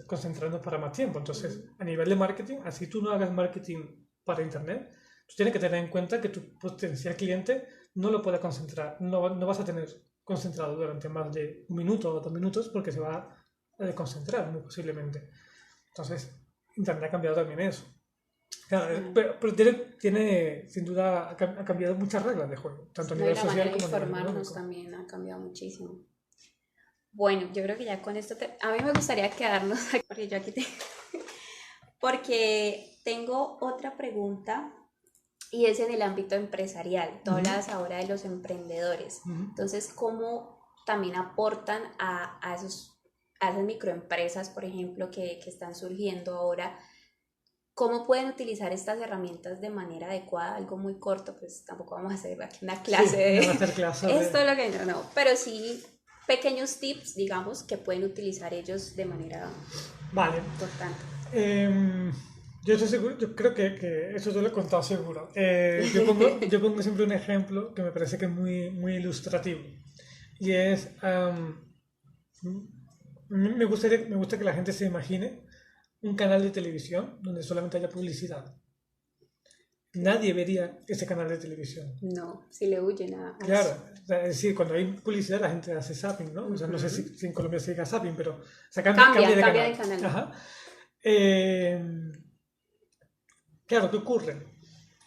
concentrarnos para más tiempo. Entonces, a nivel de marketing, así tú no hagas marketing para Internet, tú tienes que tener en cuenta que tu potencial cliente no lo puede concentrar, no vas a tener concentrado durante más de 1 minuto o 2 minutos porque se va a desconcentrar muy posiblemente. Entonces, Internet ha cambiado también eso. Claro, pero tiene, sin duda, ha cambiado muchas reglas de juego, tanto a No, y nivel la social manera de como a nivel informarnos económico. también ha cambiado muchísimo. Bueno, yo creo que ya con esto, a mí me gustaría quedarnos aquí, porque yo aquí porque tengo otra pregunta y es en el ámbito empresarial. Tú hablabas ahora de los emprendedores. Entonces, ¿cómo también aportan a esas microempresas, por ejemplo, que están surgiendo ahora? ¿Cómo pueden utilizar estas herramientas de manera adecuada? Algo muy corto, pues tampoco vamos a hacer aquí una clase Sí, de no hacer clase esto es lo que no, pero sí pequeños tips, digamos, que pueden utilizar ellos de manera Vale. importante. Yo estoy seguro, yo creo que eso te lo he contado seguro. Yo pongo siempre un ejemplo que me parece que es muy ilustrativo. Y es, me gusta que la gente se imagine un canal de televisión donde solamente haya publicidad. Nadie vería ese canal de televisión. No, si le huyen a Claro, eso. o sea, es decir, cuando hay publicidad la gente hace zapping, ¿no? O sea, no sé si en Colombia se diga zapping, pero o sea, cambia de Cambia canal. de canal. Ajá. Claro, ¿qué ocurre?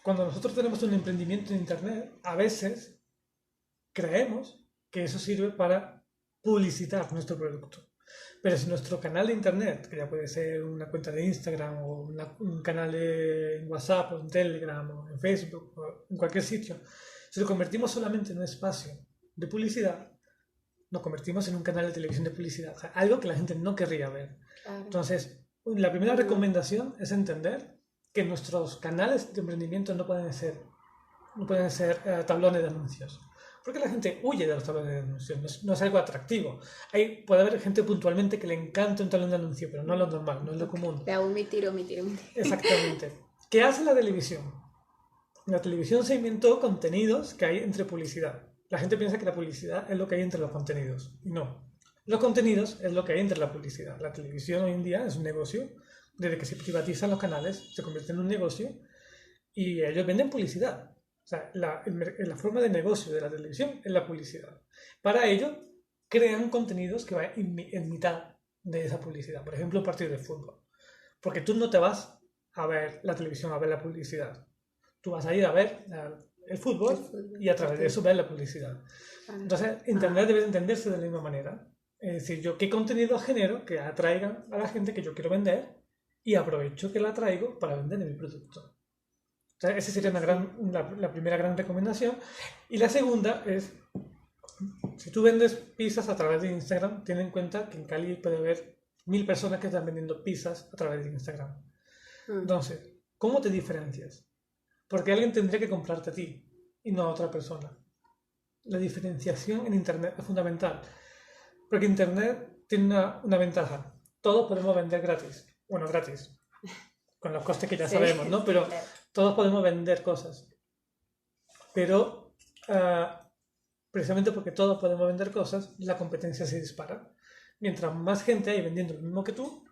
Cuando nosotros tenemos un emprendimiento en Internet, a veces creemos que eso sirve para publicitar nuestro producto. Pero si nuestro canal de Internet, que ya puede ser una cuenta de Instagram o un canal de WhatsApp o en Telegram o en Facebook o en cualquier sitio, si lo convertimos solamente en un espacio de publicidad, nos convertimos en un canal de televisión de publicidad, o sea, algo que la gente no querría ver. Claro. Entonces, la primera recomendación es entender que nuestros canales de emprendimiento no pueden ser tablones de anuncios. Porque la gente huye de los tablones de anuncios, no es algo atractivo. Puede haber gente puntualmente que le encanta un tablón de anuncio, pero no es lo normal, no es lo común. Le hago omitir. Exactamente. ¿Qué hace la televisión? La televisión se inventó contenidos que hay entre publicidad. La gente piensa que la publicidad es lo que hay entre los contenidos. Y no. Los contenidos es lo que hay entre la publicidad. La televisión hoy en día es un negocio. Desde que se privatizan los canales, se convierte en un negocio y ellos venden publicidad. O sea, la forma de negocio de la televisión es la publicidad. Para ello, crean contenidos que van en mitad de esa publicidad. Por ejemplo, un partido de fútbol. Porque tú no te vas a ver la televisión a ver la publicidad. Tú vas a ir a ver el fútbol y a través de eso ver la publicidad. Entonces, Internet debe entenderse de la misma manera. Es decir, yo qué contenido genero que atraigan a la gente que yo quiero vender y aprovecho que la traigo para vender mi producto. Esa sería la primera gran recomendación. Y la segunda es, si tú vendes pizzas a través de Instagram, ten en cuenta que en Cali puede haber 1000 personas que están vendiendo pizzas a través de Instagram. Entonces, ¿cómo te diferencias? Porque alguien tendría que comprarte a ti y no a otra persona. La diferenciación en Internet es fundamental. Porque Internet tiene una ventaja. Todos podemos vender gratis. Bueno, gratis. Con los costes que ya sabemos, ¿no? Pero todos podemos vender cosas. Pero precisamente porque todos podemos vender cosas, la competencia se dispara. Mientras más gente hay vendiendo lo mismo que tú,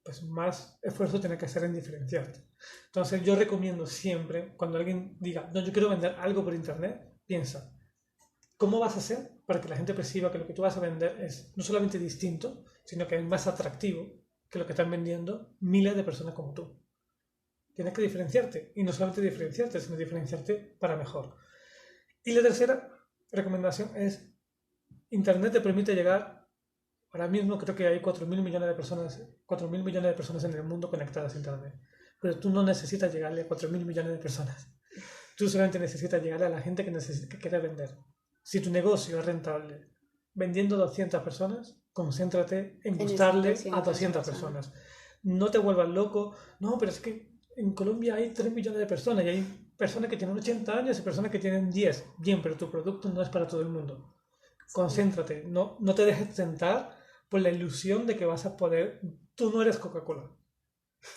pues más esfuerzo tienes que hacer en diferenciarte. Entonces yo recomiendo siempre, cuando alguien diga, no, yo quiero vender algo por Internet, piensa, ¿cómo vas a hacer para que la gente perciba que lo que tú vas a vender es no solamente distinto, sino que es más atractivo que lo que están vendiendo miles de personas como tú? Tienes que diferenciarte. Y no solamente diferenciarte, sino diferenciarte para mejor. Y la tercera recomendación es, Internet te permite llegar, ahora mismo creo que hay 4.000 millones de personas, 4.000 millones de personas en el mundo conectadas a Internet. Pero tú no necesitas llegarle a 4.000 millones de personas. Tú solamente necesitas llegarle a la gente que quiere vender. Si tu negocio es rentable vendiendo 200 personas, concéntrate en gustarle a 200 personas. No te vuelvas loco. No, pero es que en Colombia hay 3 millones de personas y hay personas que tienen 80 años y personas que tienen 10. Bien, pero tu producto no es para todo el mundo. Concéntrate. No te dejes tentar por la ilusión de que vas a poder... Tú no eres Coca-Cola.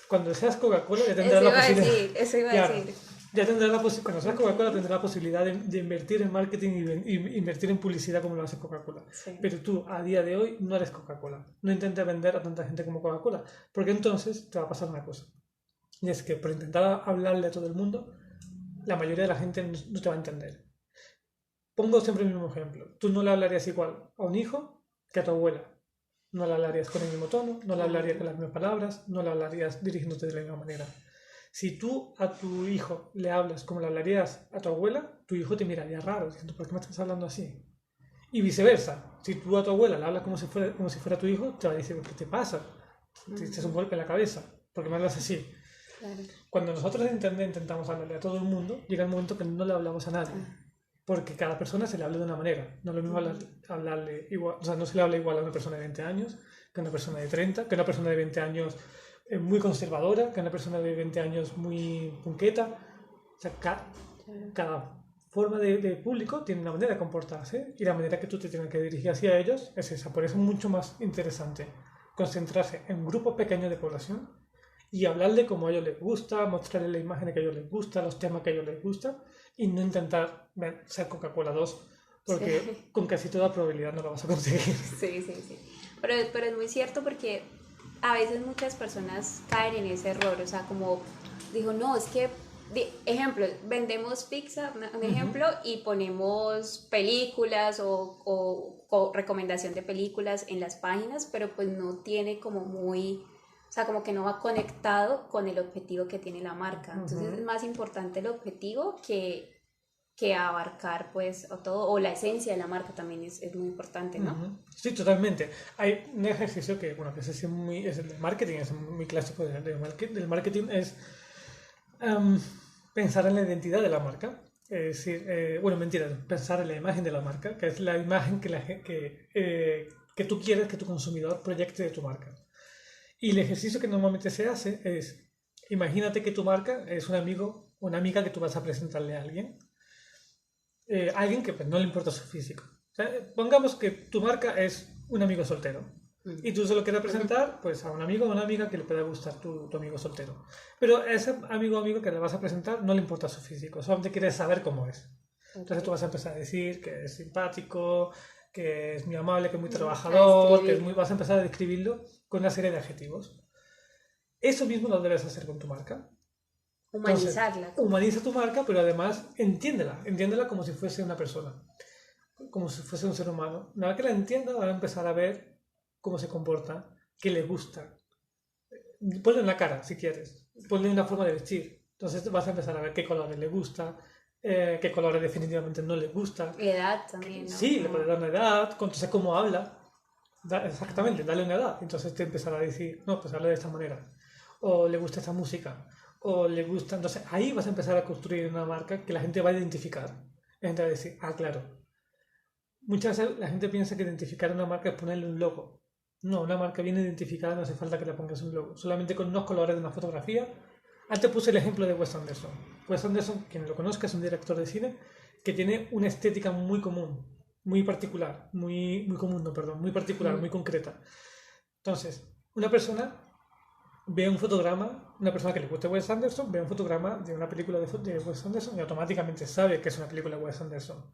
Cuando seas Coca-Cola ya tendrás la posibilidad... Eso iba a decir. Ya tendrás cuando seas Coca-Cola tendrás la posibilidad de invertir en marketing y invertir en publicidad como lo hace Coca-Cola. Sí. Pero tú, a día de hoy, no eres Coca-Cola. No intentes vender a tanta gente como Coca-Cola, porque entonces te va a pasar una cosa. Y es que por intentar hablarle a todo el mundo, la mayoría de la gente no te va a entender. pongo siempre el mismo ejemplo. Tú no le hablarías igual a un hijo que a tu abuela. No le hablarías con el mismo tono, no le hablarías con las mismas palabras, no le hablarías dirigiéndote de la misma manera. Si tú a tu hijo le hablas como le hablarías a tu abuela, tu hijo te miraría raro, diciendo, ¿por qué me estás hablando así? Y viceversa. Si tú a tu abuela le hablas como si fuera tu hijo, te va a decir, ¿qué te pasa? Te echas un golpe en la cabeza, porque me hablas así. Claro. Cuando nosotros en Internet intentamos hablarle a todo el mundo, llega el momento que no le hablamos a nadie. Porque cada persona se le habla de una manera. No es lo mismo hablarle igual, o sea, no se le habla igual a una persona de 20 años que a una persona de 30, que a una persona de 20 años muy conservadora, que a una persona de 20 años muy punqueta. O sea, cada forma de público tiene una manera de comportarse y la manera que tú te tienes que dirigir hacia ellos es esa. Por eso es mucho más interesante concentrarse en grupos pequeños de población y hablarle como a ellos les gusta, mostrarles la imagen que a ellos les gusta, los temas que a ellos les gusta y no intentar ser Coca-Cola 2 porque con casi toda probabilidad no lo vas a conseguir. Sí. Pero es muy cierto porque a veces muchas personas caen en ese error, o sea, como dijo, no, es que, ejemplo, vendemos pizza, un ejemplo, y ponemos películas o recomendación de películas en las páginas, pero pues no tiene como muy... O sea, como que no va conectado con el objetivo que tiene la marca. Entonces es más importante el objetivo que abarcar pues o todo, o la esencia de la marca también es muy importante, ¿no? Sí, totalmente. Hay un ejercicio que, bueno, que es el de marketing, es muy clásico del marketing, es pensar en la identidad de la marca. Es decir, bueno, mentira, pensar en la imagen de la marca, que es la imagen que tú quieres que tu consumidor proyecte de tu marca. Y el ejercicio que normalmente se hace es, imagínate que tu marca es un amigo o una amiga que tú vas a presentarle a alguien. Alguien que pues, no le importa su físico. O sea, pongamos que tu marca es un amigo soltero. Y tú se lo quieres presentar pues, a un amigo o una amiga que le pueda gustar tu amigo soltero. Pero a ese amigo o amigo que le vas a presentar no le importa su físico, solamente quieres saber cómo es. Entonces tú vas a empezar a decir que es simpático, que es muy amable, que es muy trabajador, vas a empezar a describirlo con una serie de adjetivos. Eso mismo lo debes hacer con tu marca. Humanizarla. Entonces, humaniza tu marca, pero además entiéndela como si fuese una persona, como si fuese un ser humano. Una vez que la entienda, van a empezar a ver cómo se comporta, qué le gusta. Ponle en la cara, si quieres. Ponle una forma de vestir. Entonces vas a empezar a ver qué colores le gusta, qué colores definitivamente no le gusta. Edad también, ¿no? Sí, le puedes dar una edad, entonces cómo habla. Exactamente, dale una edad. Entonces te empezará a decir, no, pues habla de esta manera. O le gusta esta música. O le gusta. Entonces ahí vas a empezar a construir una marca que la gente va a identificar. La gente va a decir, ah, claro. Muchas veces la gente piensa que identificar una marca es ponerle un logo. No, una marca bien identificada no hace falta que le pongas un logo. Solamente con unos colores de una fotografía. Antes puse el ejemplo de Wes Anderson. Wes Anderson, quien lo conozca, es un director de cine que tiene una estética muy común, muy particular, muy particular, muy concreta. Entonces, una persona ve un fotograma, una persona que le guste Wes Anderson, ve un fotograma de una película de Wes Anderson y automáticamente sabe que es una película de Wes Anderson.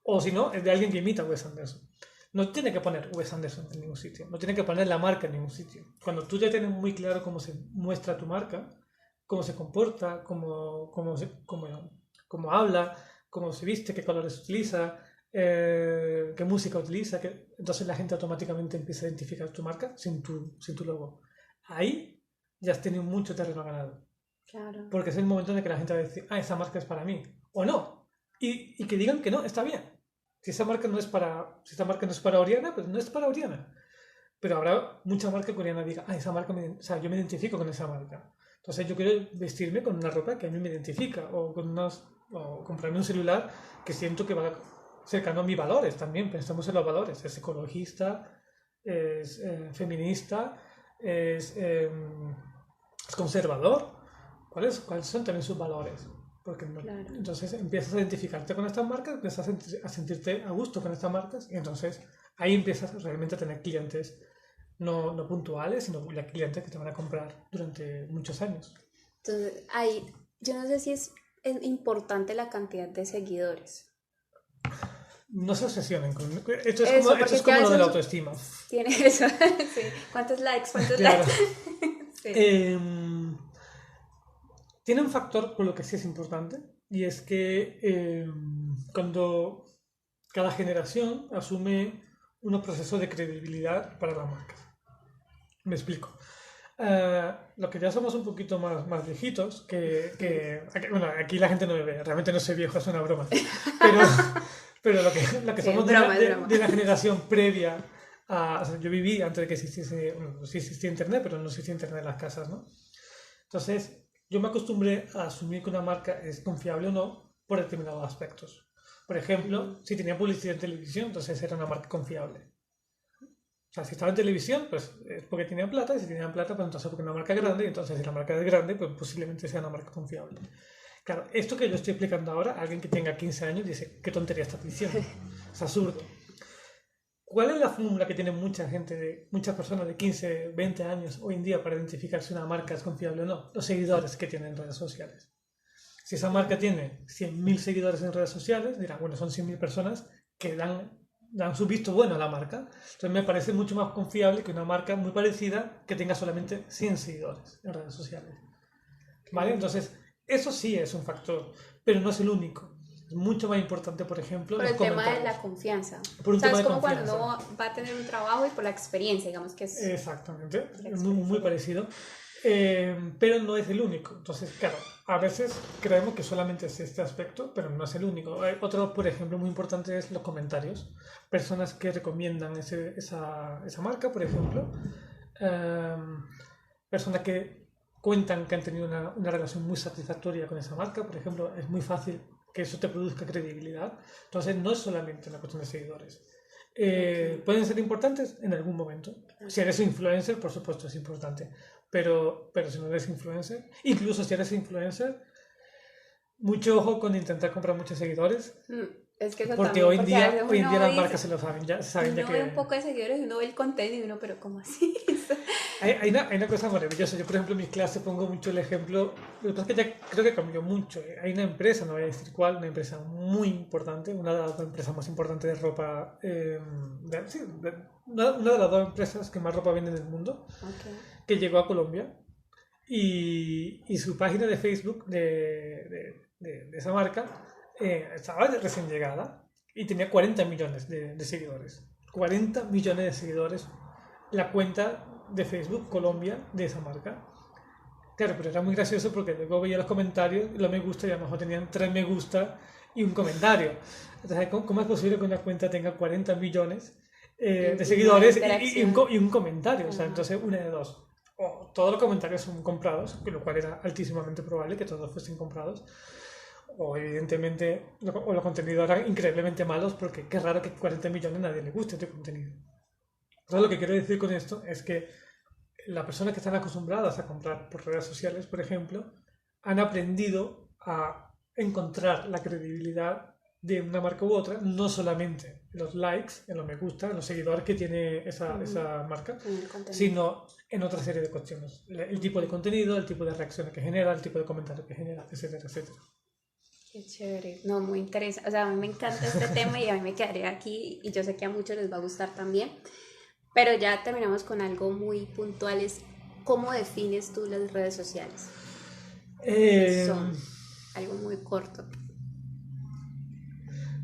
O si no, es de alguien que imita a Wes Anderson. No tiene que poner Wes Anderson en ningún sitio, no tiene que poner la marca en ningún sitio. Cuando tú ya tienes muy claro cómo se muestra tu marca, cómo se comporta, cómo habla, cómo se viste, qué colores utiliza, qué música utiliza, entonces la gente automáticamente empieza a identificar tu marca sin tu logo. Ahí ya has tenido mucho terreno ganado. Claro. Porque es el momento en el que la gente va a decir, ah, esa marca es para mí, o no. Y que digan que no, está bien. Si esta marca no es para Oriana, pues no es para Oriana. Pero habrá mucha marca que Oriana diga, ah, esa marca, yo me identifico con esa marca. Entonces yo quiero vestirme con una ropa que a mí me identifica, o comprarme un celular que siento que va cercano a mis valores también. Pensamos en los valores. Es ecologista, es feminista, es conservador. ¿Cuáles son también sus valores? Porque claro. Entonces empiezas a identificarte con estas marcas, empiezas a sentirte a gusto con estas marcas y entonces ahí empiezas realmente a tener clientes no puntuales, sino clientes que te van a comprar durante muchos años. Entonces, yo no sé si es importante la cantidad de seguidores. No se obsesionen con esto. Es como lo de la autoestima. Tiene eso, sí. ¿Cuántos likes? Claro. Sí. Tiene un factor por lo que sí es importante y es que cuando cada generación asume unos procesos de credibilidad para las marcas. Me explico. Los que ya somos un poquito más viejitos, bueno, aquí la gente no me ve, realmente no soy viejo, es una broma, pero lo que Sí, somos es broma, es broma. de la generación previa o sea, yo viví antes de que existiese, bueno, sí existía internet, pero no existía internet en las casas, ¿no? Entonces, yo me acostumbré a asumir que una marca es confiable o no por determinados aspectos. Por ejemplo, si tenía publicidad en televisión, entonces era una marca confiable. O sea, si estaba en televisión, pues es porque tenían plata, y si tenían plata, pues entonces porque una marca grande, y entonces si la marca es grande, pues posiblemente sea una marca confiable. Claro, esto que yo estoy explicando ahora, alguien que tenga 15 años dice, ¿qué tontería estás diciendo? Es absurdo. ¿Cuál es la fórmula que tiene muchas personas de 15, 20 años hoy en día para identificar si una marca es confiable o no? Los seguidores que tienen en redes sociales. Si esa marca tiene 100.000 seguidores en redes sociales, dirán, bueno, son 100.000 personas que dan su visto bueno a la marca. Entonces me parece mucho más confiable que una marca muy parecida que tenga solamente 100 seguidores en redes sociales. ¿Vale? Entonces, eso sí es un factor, pero no es el único. Es mucho más importante, por ejemplo, Por los el tema de comentarios. la confianza. Por un O sea, tema es de como cuando confianza. uno va a tener un trabajo y por la experiencia, digamos que es Exactamente, la muy, muy experiencia. parecido. Pero no es el único. Entonces, claro, a veces creemos que solamente es este aspecto, pero no es el único. Otro, por ejemplo, muy importante es los comentarios. Personas que recomiendan esa marca, por ejemplo. Personas que cuentan que han tenido una relación muy satisfactoria con esa marca, por ejemplo, es muy fácil que eso te produzca credibilidad. Entonces, no es solamente una cuestión de seguidores. Pueden ser importantes en algún momento. Si eres influencer, por supuesto es importante. Pero si no eres influencer, incluso si eres influencer, mucho ojo con intentar comprar muchos seguidores, Es que eso porque también, porque a veces hoy en día uno las marcas dice, se lo saben, ya saben ya uno ve que un poco de seguidores y uno ve el contenido y uno, pero ¿cómo así? hay una cosa maravillosa. Yo, por ejemplo, en mis clases pongo mucho el ejemplo. Lo que pasa es que ya creo que cambió mucho. Hay una empresa, no voy a decir cuál, una empresa muy importante, una de las dos empresas más importantes de ropa, sí, una de las dos empresas que más ropa venden en el mundo, Okay. que llegó a Colombia y su página de Facebook de esa marca estaba recién llegada y tenía 40 millones de seguidores. 40 millones de seguidores la cuenta de Facebook Colombia de esa marca. Claro, pero era muy gracioso porque luego veía los comentarios, los me gusta y a lo mejor tenían 3 me gusta y un comentario. Entonces, ¿cómo es posible que una cuenta tenga 40 millones de Y no hay seguidores interacción. y un comentario? O sea, Ajá. entonces una de dos. O todos los comentarios son comprados, lo cual era altísimamente probable que todos fuesen comprados. O evidentemente los contenidos eran increíblemente malos porque qué raro que 40 millones a nadie le guste este contenido. Entonces lo que quiero decir con esto es que las personas que están acostumbradas a comprar por redes sociales, por ejemplo, han aprendido a encontrar la credibilidad de una marca u otra, no solamente en los likes, en los me gusta, en los seguidores que tiene esa marca, En el contenido. sino en otra serie de cuestiones. El tipo de contenido, el tipo de reacciones que genera, el tipo de comentarios que genera, etcétera, etcétera. Qué chévere. No, muy interesante. O sea, a mí me encanta este tema y a mí me quedaré aquí y yo sé que a muchos les va a gustar también. Pero ya terminamos con algo muy puntual, es ¿cómo defines tú las redes sociales? ¿Qué Eh, son? Algo muy corto.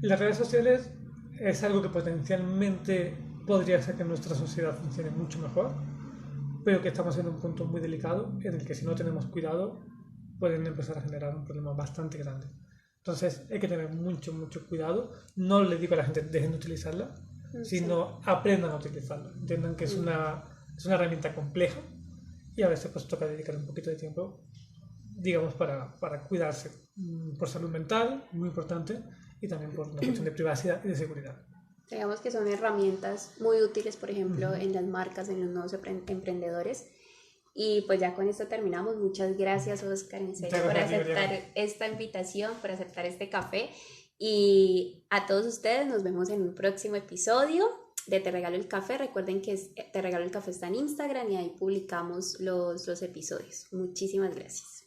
las redes sociales es algo que potencialmente podría hacer que nuestra sociedad funcione mucho mejor, pero que estamos en un punto muy delicado en el que si no tenemos cuidado pueden empezar a generar un problema bastante grande. Entonces hay que tener mucho, mucho cuidado. No le digo a la gente dejen de utilizarla, Sí. sino aprendan a utilizarla. Entiendan que es una herramienta compleja y a veces pues toca dedicar un poquito de tiempo, digamos, para cuidarse por salud mental, muy importante, y también por una cuestión de privacidad y de seguridad. Digamos que son herramientas muy útiles, por ejemplo, en las marcas, en los nuevos emprendedores. Y pues ya con esto terminamos. Muchas gracias, Oscar, en serio, por aceptar esta invitación, por aceptar este café. Y a todos ustedes nos vemos en un próximo episodio de Te Regalo el Café. Recuerden que Te Regalo el Café está en Instagram y ahí publicamos los episodios. Muchísimas gracias.